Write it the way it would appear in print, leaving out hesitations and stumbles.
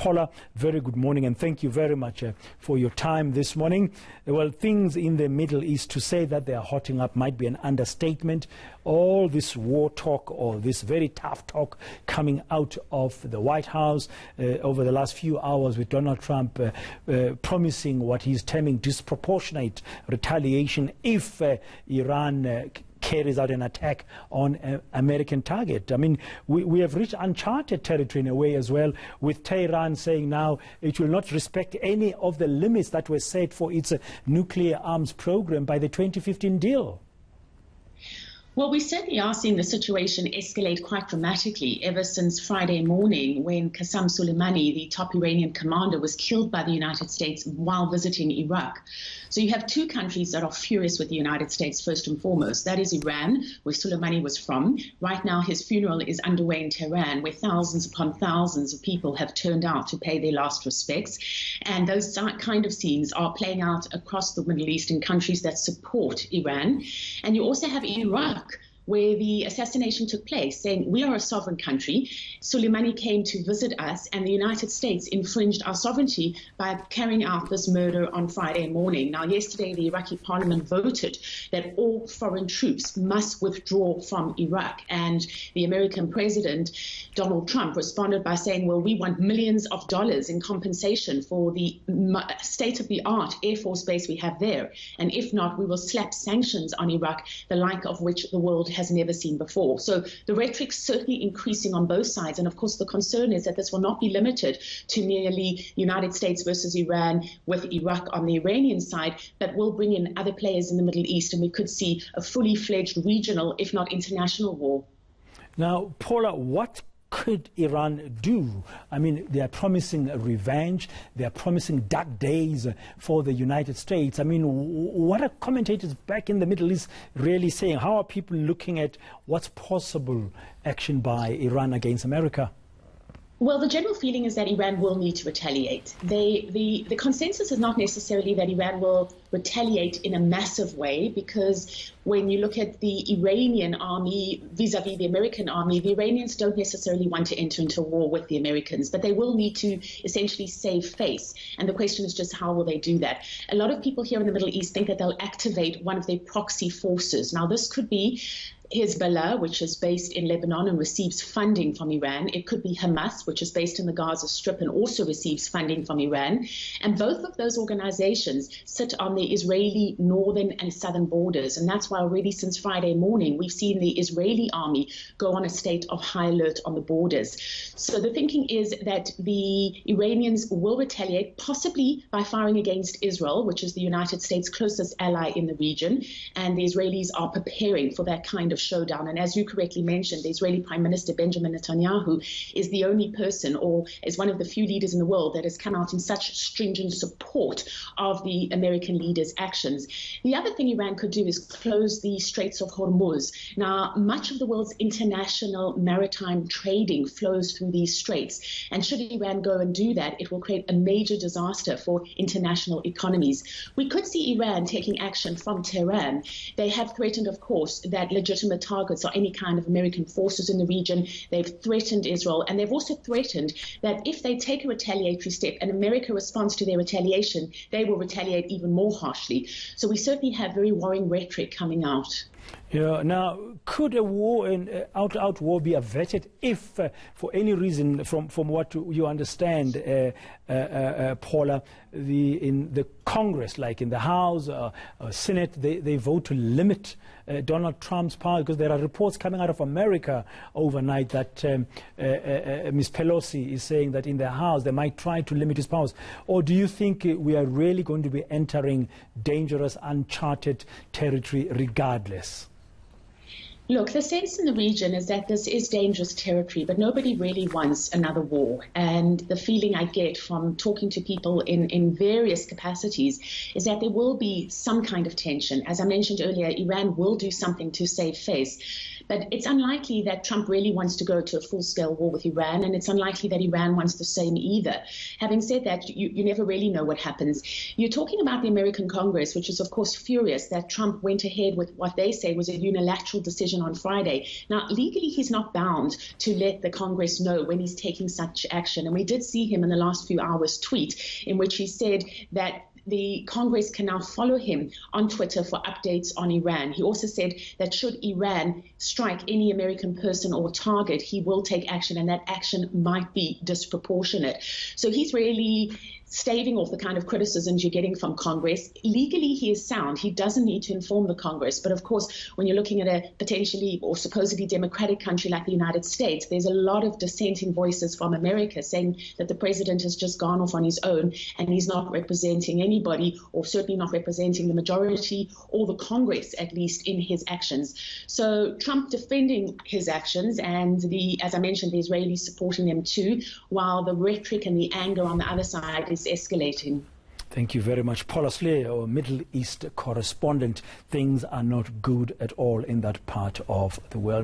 Paula, very good morning, and thank you very much for your time this morning. Well, things in the Middle East, to say that they are hotting up might be an understatement. All this war talk, or this very tough talk coming out of the White House over the last few hours, with Donald Trump promising what he's terming disproportionate retaliation if Iran carries out an attack on an American target. I mean, we have reached uncharted territory in a way as well, with Tehran saying now it will not respect any of the limits that were set for its nuclear arms program by the 2015 deal. Well, we certainly are seeing the situation escalate quite dramatically ever since Friday morning, when Qassem Soleimani, the top Iranian commander, was killed by the United States while visiting Iraq. So you have two countries that are furious with the United States, first and foremost. That is Iran, where Soleimani was from. Right now, his funeral is underway in Tehran, where thousands upon thousands of people have turned out to pay their last respects. And those kind of scenes are playing out across the Middle East in countries that support Iran. And you also have Iraq, where the assassination took place, saying we are a sovereign country. Soleimani came to visit us, and the United States infringed our sovereignty by carrying out this murder on Friday morning. Now, yesterday, the Iraqi parliament voted that all foreign troops must withdraw from Iraq. And the American president, Donald Trump, responded by saying, well, we want millions of dollars in compensation for the state-of-the-art Air Force base we have there. And if not, we will slap sanctions on Iraq, the like of which the world has never seen before. So the rhetoric's certainly increasing on both sides. And of course, the concern is that this will not be limited to merely United States versus Iran with Iraq on the Iranian side, but will bring in other players in the Middle East. And we could see a fully fledged regional, if not international, war. Now, Paula, what could Iran do? I mean, they are promising revenge. They are promising dark days for the United States. I mean, what are commentators back in the Middle East really saying? How are people looking at what's possible action by Iran against America? Well, the general feeling is that Iran will need to retaliate. The consensus is not necessarily that Iran will retaliate in a massive way, because when you look at the Iranian army vis-a-vis the American army, the Iranians don't necessarily want to enter into war with the Americans, but they will need to essentially save face. And the question is just how will they do that? A lot of people here in the Middle East think that they'll activate one of their proxy forces. Now, this could be Hezbollah, which is based in Lebanon and receives funding from Iran. It could be Hamas, which is based in the Gaza Strip and also receives funding from Iran. And both of those organizations sit on the Israeli northern and southern borders. And that's why already since Friday morning, we've seen the Israeli army go on a state of high alert on the borders. So the thinking is that the Iranians will retaliate, possibly by firing against Israel, which is the United States' closest ally in the region. And the Israelis are preparing for that kind of showdown. And as you correctly mentioned, the Israeli Prime Minister Benjamin Netanyahu is the only person, or is one of the few leaders in the world, that has come out in such stringent support of the American leaders' actions. The other thing Iran could do is close the Straits of Hormuz. Now, much of the world's international maritime trading flows through these straits. And should Iran go and do that, it will create a major disaster for international economies. We could see Iran taking action from Tehran. They have threatened, of course, that legitimate targets are any kind of American forces in the region. They've threatened Israel, and they've also threatened that if they take a retaliatory step and America responds to their retaliation, they will retaliate even more harshly. So we certainly have very worrying rhetoric coming out. Yeah. Now, could a war, an out-to-out war, be averted if, for any reason, from what you understand, Paula, in the Congress, like in the House, Senate, they vote to limit Donald Trump's power? Because there are reports coming out of America overnight that Ms. Pelosi is saying that in the House they might try to limit his powers. Or do you think we are really going to be entering dangerous, uncharted territory regardless? Look, the sense in the region is that this is dangerous territory, but nobody really wants another war. And the feeling I get from talking to people in various capacities is that there will be some kind of tension. As I mentioned earlier, Iran will do something to save face. But it's unlikely that Trump really wants to go to a full-scale war with Iran, and it's unlikely that Iran wants the same either. Having said that, you never really know what happens. You're talking about the American Congress, which is, of course, furious that Trump went ahead with what they say was a unilateral decision on Friday. Now, legally, he's not bound to let the Congress know when he's taking such action. And we did see him in the last few hours tweet in which he said that the Congress can now follow him on Twitter for updates on Iran. He also said that should Iran strike any American person or target, he will take action, and that action might be disproportionate. So he's really staving off the kind of criticisms you're getting from Congress. Legally, he is sound. He doesn't need to inform the Congress. But of course, when you're looking at a potentially or supposedly democratic country like the United States, there's a lot of dissenting voices from America saying that the president has just gone off on his own and he's not representing anybody, or certainly not representing the majority or the Congress, at least in his actions. So Trump defending his actions, and as I mentioned, the Israelis supporting them too, while the rhetoric and the anger on the other side is escalating. Thank you very much. Paula Slier, our Middle East correspondent. Things are not good at all in that part of the world.